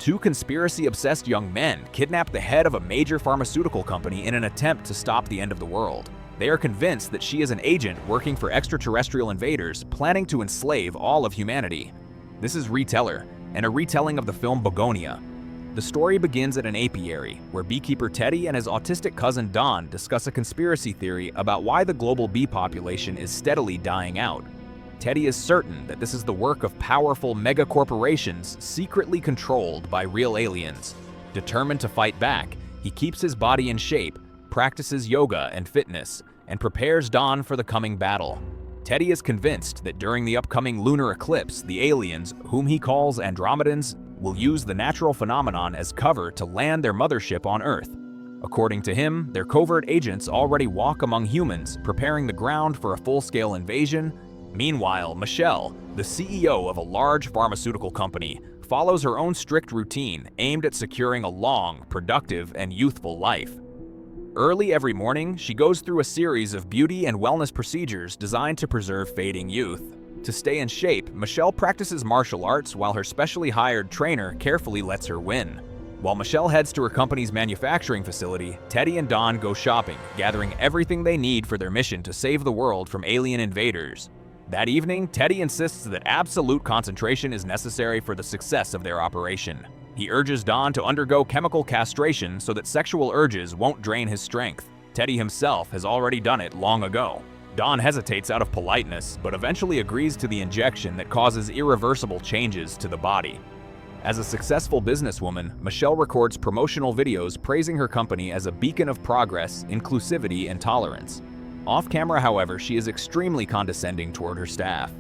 Two conspiracy-obsessed young men kidnap the head of a major pharmaceutical company in an attempt to stop the end of the world. They are convinced that she is an agent working for extraterrestrial invaders planning to enslave all of humanity. This is Reteller, and a retelling of the film Bugonia. The story begins at an apiary, where beekeeper Teddy and his autistic cousin Don discuss a conspiracy theory about why the global bee population is steadily dying out. Teddy is certain that this is the work of powerful mega-corporations secretly controlled by real aliens. Determined to fight back, he keeps his body in shape, practices yoga and fitness, and prepares Don for the coming battle. Teddy is convinced that during the upcoming lunar eclipse, the aliens, whom he calls Andromedans, will use the natural phenomenon as cover to land their mothership on Earth. According to him, their covert agents already walk among humans, preparing the ground for a full-scale invasion. Meanwhile, Michelle, the CEO of a large pharmaceutical company, follows her own strict routine aimed at securing a long, productive, and youthful life. Early every morning, she goes through a series of beauty and wellness procedures designed to preserve fading youth. To stay in shape, Michelle practices martial arts while her specially hired trainer carefully lets her win. While Michelle heads to her company's manufacturing facility, Teddy and Don go shopping, gathering everything they need for their mission to save the world from alien invaders. That evening, Teddy insists that absolute concentration is necessary for the success of their operation. He urges Don to undergo chemical castration so that sexual urges won't drain his strength. Teddy himself has already done it long ago. Don hesitates out of politeness, but eventually agrees to the injection that causes irreversible changes to the body. As a successful businesswoman, Michelle records promotional videos praising her company as a beacon of progress, inclusivity, and tolerance. Off-camera, however, she is extremely condescending toward her staff.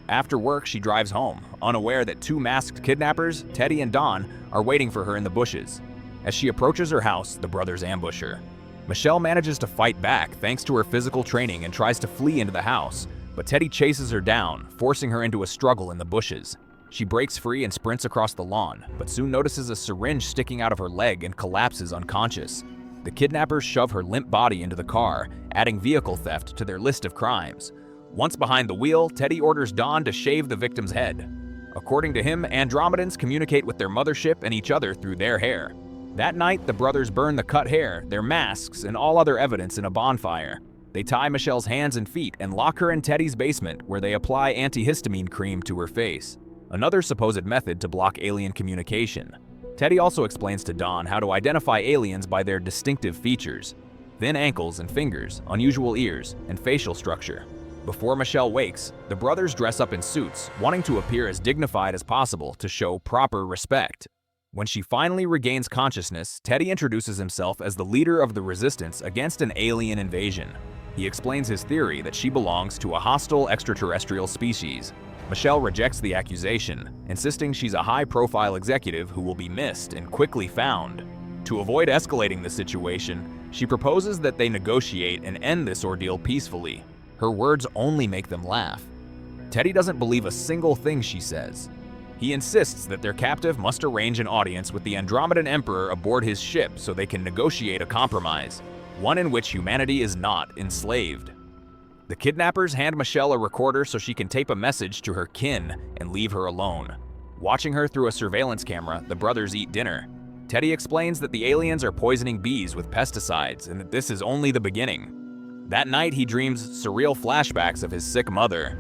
After work, she drives home, unaware that two masked kidnappers, Teddy and Don, are waiting for her in the bushes. As she approaches her house, the brothers ambush her. Michelle manages to fight back thanks to her physical training and tries to flee into the house, but Teddy chases her down, forcing her into a struggle in the bushes. She breaks free and sprints across the lawn, but soon notices a syringe sticking out of her leg and collapses unconscious. The kidnappers shove her limp body into the car, adding vehicle theft to their list of crimes. Once behind the wheel, Teddy orders Don to shave the victim's head. According to him, Andromedans communicate with their mothership and each other through their hair. That night, the brothers burn the cut hair, their masks, and all other evidence in a bonfire. They tie Michelle's hands and feet and lock her in Teddy's basement, where they apply antihistamine cream to her face, another supposed method to block alien communication. Teddy also explains to Don how to identify aliens by their distinctive features: thin ankles and fingers, unusual ears, and facial structure. Before Michelle wakes, the brothers dress up in suits, wanting to appear as dignified as possible to show proper respect. When she finally regains consciousness, Teddy introduces himself as the leader of the resistance against an alien invasion. He explains his theory that she belongs to a hostile extraterrestrial species. Michelle rejects the accusation, insisting she's a high-profile executive who will be missed and quickly found. To avoid escalating the situation, she proposes that they negotiate and end this ordeal peacefully. Her words only make them laugh. Teddy doesn't believe a single thing she says. He insists that their captive must arrange an audience with the Andromedan Emperor aboard his ship so they can negotiate a compromise, one in which humanity is not enslaved. The kidnappers hand Michelle a recorder so she can tape a message to her kin and leave her alone. Watching her through a surveillance camera, the brothers eat dinner. Teddy explains that the aliens are poisoning bees with pesticides and that this is only the beginning. That night, he dreams surreal flashbacks of his sick mother.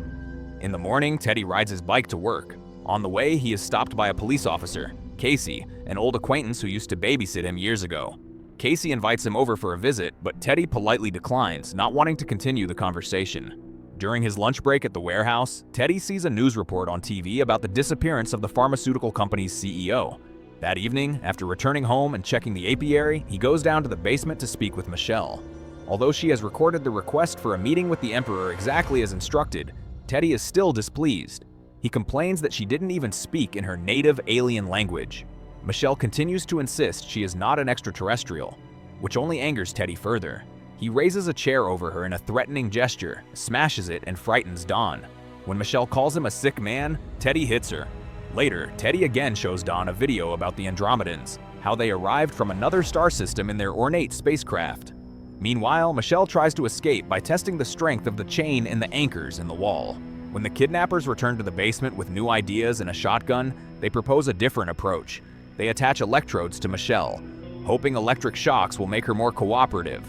In the morning, Teddy rides his bike to work. On the way, he is stopped by a police officer, Casey, an old acquaintance who used to babysit him years ago. Casey invites him over for a visit, but Teddy politely declines, not wanting to continue the conversation. During his lunch break at the warehouse, Teddy sees a news report on TV about the disappearance of the pharmaceutical company's CEO. That evening, after returning home and checking the apiary, he goes down to the basement to speak with Michelle. Although she has recorded the request for a meeting with the Emperor exactly as instructed, Teddy is still displeased. He complains that she didn't even speak in her native alien language. Michelle continues to insist she is not an extraterrestrial, which only angers Teddy further. He raises a chair over her in a threatening gesture, smashes it, and frightens Don. When Michelle calls him a sick man, Teddy hits her. Later, Teddy again shows Don a video about the Andromedans, how they arrived from another star system in their ornate spacecraft. Meanwhile, Michelle tries to escape by testing the strength of the chain and the anchors in the wall. When the kidnappers return to the basement with new ideas and a shotgun, they propose a different approach. They attach electrodes to Michelle, hoping electric shocks will make her more cooperative.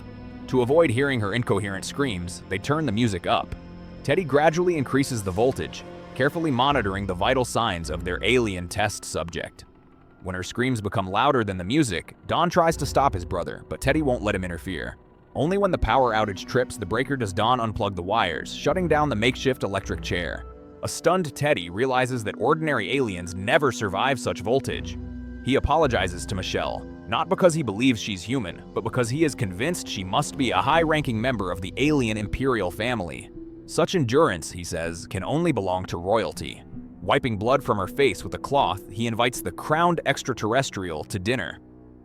To avoid hearing her incoherent screams, they turn the music up. Teddy gradually increases the voltage, carefully monitoring the vital signs of their alien test subject. When her screams become louder than the music, Don tries to stop his brother, but Teddy won't let him interfere. Only when the power outage trips the breaker does Don unplug the wires, shutting down the makeshift electric chair. A stunned Teddy realizes that ordinary aliens never survive such voltage. He apologizes to Michelle, not because he believes she's human, but because he is convinced she must be a high-ranking member of the alien imperial family. Such endurance, he says, can only belong to royalty. Wiping blood from her face with a cloth, he invites the crowned extraterrestrial to dinner.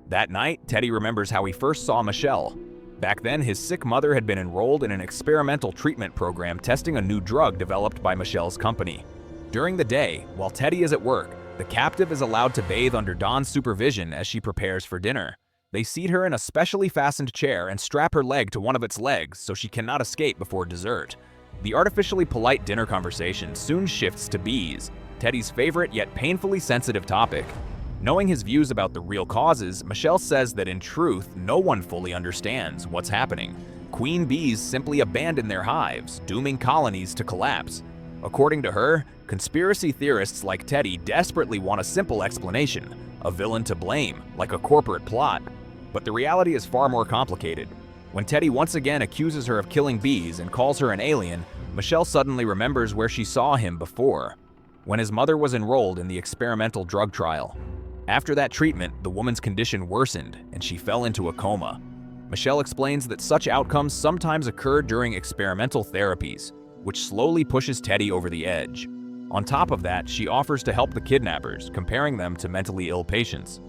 That night, Teddy remembers how he first saw Michelle. Back then, his sick mother had been enrolled in an experimental treatment program testing a new drug developed by Michelle's company. During the day, while Teddy is at work, the captive is allowed to bathe under Dawn's supervision as she prepares for dinner. They seat her in a specially fastened chair and strap her leg to one of its legs so she cannot escape before dessert. The artificially polite dinner conversation soon shifts to bees, Teddy's favorite yet painfully sensitive topic. Knowing his views about the real causes, Michelle says that in truth, no one fully understands what's happening. Queen bees simply abandon their hives, dooming colonies to collapse. According to her, conspiracy theorists like Teddy desperately want a simple explanation, a villain to blame, like a corporate plot. But the reality is far more complicated. When Teddy once again accuses her of killing bees and calls her an alien, Michelle suddenly remembers where she saw him before, when his mother was enrolled in the experimental drug trial. After that treatment, the woman's condition worsened and she fell into a coma. Michelle explains that such outcomes sometimes occur during experimental therapies, which slowly pushes Teddy over the edge. On top of that, she offers to help the kidnappers, comparing them to mentally ill patients.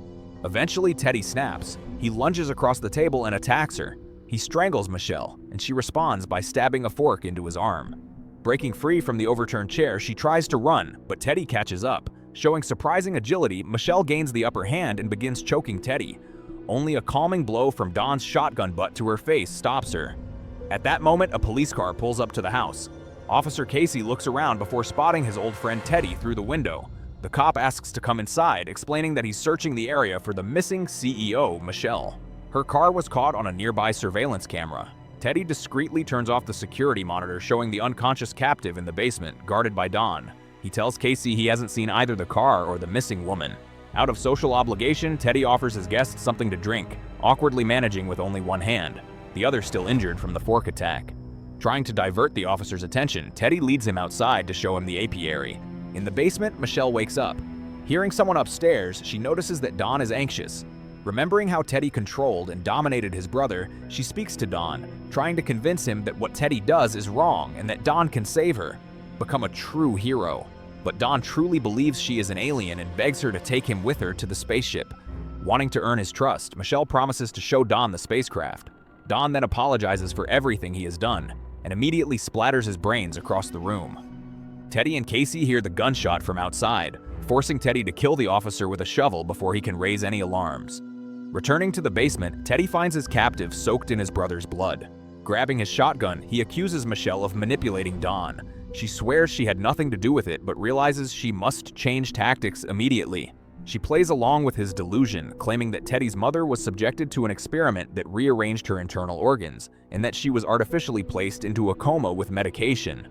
Eventually, Teddy snaps. He lunges across the table and attacks her. He strangles Michelle, and she responds by stabbing a fork into his arm. Breaking free from the overturned chair, she tries to run, but Teddy catches up. Showing surprising agility, Michelle gains the upper hand and begins choking Teddy. Only a calming blow from Dawn's shotgun butt to her face stops her. At that moment, a police car pulls up to the house. Officer Casey looks around before spotting his old friend Teddy through the window. The cop asks to come inside, explaining that he's searching the area for the missing CEO, Michelle. Her car was caught on a nearby surveillance camera. Teddy discreetly turns off the security monitor showing the unconscious captive in the basement, guarded by Dawn. He tells Casey he hasn't seen either the car or the missing woman. Out of social obligation, Teddy offers his guests something to drink, awkwardly managing with only one hand, the other still injured from the fork attack. Trying to divert the officer's attention, Teddy leads him outside to show him the apiary. In the basement, Michelle wakes up. Hearing someone upstairs, she notices that Dawn is anxious. Remembering how Teddy controlled and dominated his brother, she speaks to Dawn, trying to convince him that what Teddy does is wrong and that Dawn can save her, become a true hero. But Dawn truly believes she is an alien and begs her to take him with her to the spaceship. Wanting to earn his trust, Michelle promises to show Dawn the spacecraft. Dawn then apologizes for everything he has done and immediately splatters his brains across the room. Teddy and Casey hear the gunshot from outside, forcing Teddy to kill the officer with a shovel before he can raise any alarms. Returning to the basement, Teddy finds his captive soaked in his brother's blood. Grabbing his shotgun, he accuses Michelle of manipulating Dawn. She swears she had nothing to do with it, but realizes she must change tactics immediately. She plays along with his delusion, claiming that Teddy's mother was subjected to an experiment that rearranged her internal organs, and that she was artificially placed into a coma with medication.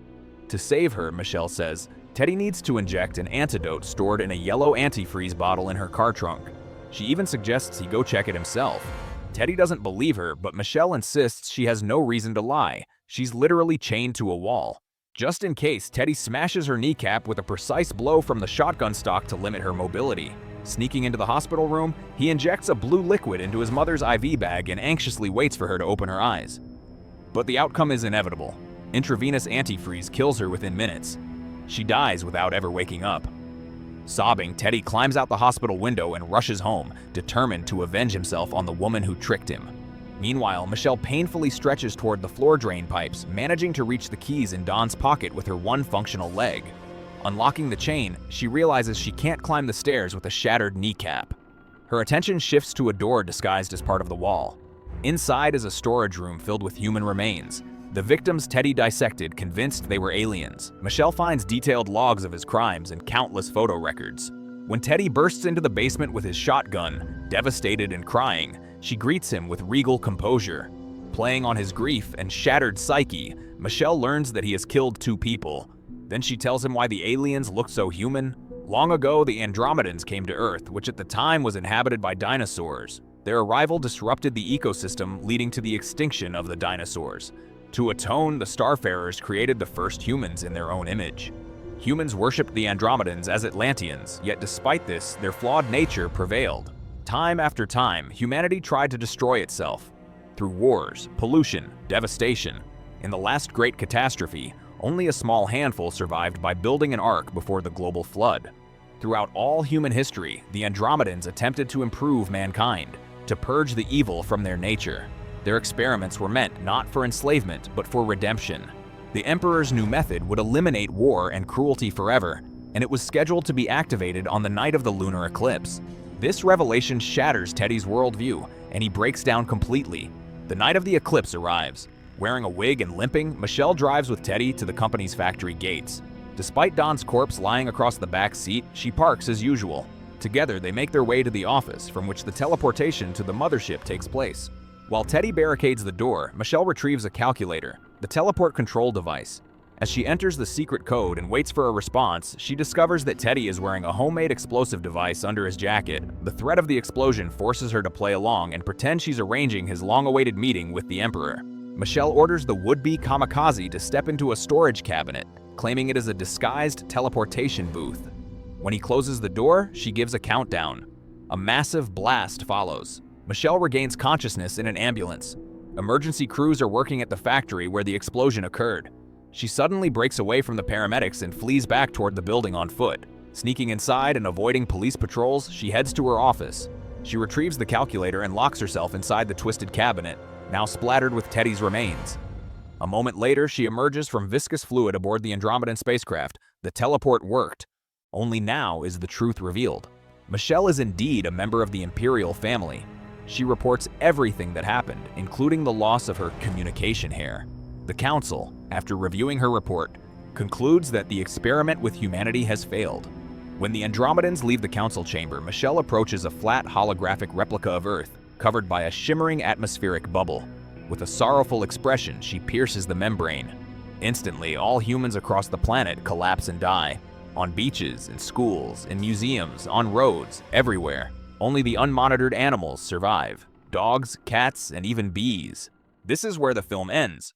To save her, Michelle says, Teddy needs to inject an antidote stored in a yellow antifreeze bottle in her car trunk. She even suggests he go check it himself. Teddy doesn't believe her, but Michelle insists she has no reason to lie. She's literally chained to a wall. Just in case, Teddy smashes her kneecap with a precise blow from the shotgun stock to limit her mobility. Sneaking into the hospital room, he injects a blue liquid into his mother's IV bag and anxiously waits for her to open her eyes. But the outcome is inevitable. Intravenous antifreeze kills her within minutes. She dies without ever waking up. Sobbing, Teddy climbs out the hospital window and rushes home, determined to avenge himself on the woman who tricked him. Meanwhile, Michelle painfully stretches toward the floor drain pipes, managing to reach the keys in Dawn's pocket with her one functional leg. Unlocking the chain, she realizes she can't climb the stairs with a shattered kneecap. Her attention shifts to a door disguised as part of the wall. Inside is a storage room filled with human remains. The victims Teddy dissected, convinced they were aliens. Michelle finds detailed logs of his crimes and countless photo records. When Teddy bursts into the basement with his shotgun, devastated and crying, she greets him with regal composure. Playing on his grief and shattered psyche, Michelle learns that he has killed 2 people. Then she tells him why the aliens looked so human. Long ago, the Andromedans came to Earth, which at the time was inhabited by dinosaurs. Their arrival disrupted the ecosystem, leading to the extinction of the dinosaurs. To atone, the Starfarers created the first humans in their own image. Humans worshipped the Andromedans as Atlanteans, yet despite this, their flawed nature prevailed. Time after time, humanity tried to destroy itself. Through wars, pollution, devastation. In the last great catastrophe, only a small handful survived by building an ark before the global flood. Throughout all human history, the Andromedans attempted to improve mankind, to purge the evil from their nature. Their experiments were meant not for enslavement, but for redemption. The Emperor's new method would eliminate war and cruelty forever, and it was scheduled to be activated on the night of the lunar eclipse. This revelation shatters Teddy's worldview, and he breaks down completely. The night of the eclipse arrives. Wearing a wig and limping, Michelle drives with Teddy to the company's factory gates. Despite Don's corpse lying across the back seat, she parks as usual. Together, they make their way to the office, from which the teleportation to the mothership takes place. While Teddy barricades the door, Michelle retrieves a calculator, the teleport control device. As she enters the secret code and waits for a response, she discovers that Teddy is wearing a homemade explosive device under his jacket. The threat of the explosion forces her to play along and pretend she's arranging his long-awaited meeting with the Emperor. Michelle orders the would-be kamikaze to step into a storage cabinet, claiming it is a disguised teleportation booth. When he closes the door, she gives a countdown. A massive blast follows. Michelle regains consciousness in an ambulance. Emergency crews are working at the factory where the explosion occurred. She suddenly breaks away from the paramedics and flees back toward the building on foot. Sneaking inside and avoiding police patrols, she heads to her office. She retrieves the calculator and locks herself inside the twisted cabinet, now splattered with Teddy's remains. A moment later, she emerges from viscous fluid aboard the Andromedan spacecraft. The teleport worked. Only now is the truth revealed. Michelle is indeed a member of the Imperial family. She reports everything that happened, including the loss of her communication hair. The Council, after reviewing her report, concludes that the experiment with humanity has failed. When the Andromedans leave the Council chamber, Michelle approaches a flat holographic replica of Earth, covered by a shimmering atmospheric bubble. With a sorrowful expression, she pierces the membrane. Instantly, all humans across the planet collapse and die. On beaches, in schools, in museums, on roads, everywhere. Only the unmonitored animals survive. Dogs, cats, and even bees. This is where the film ends.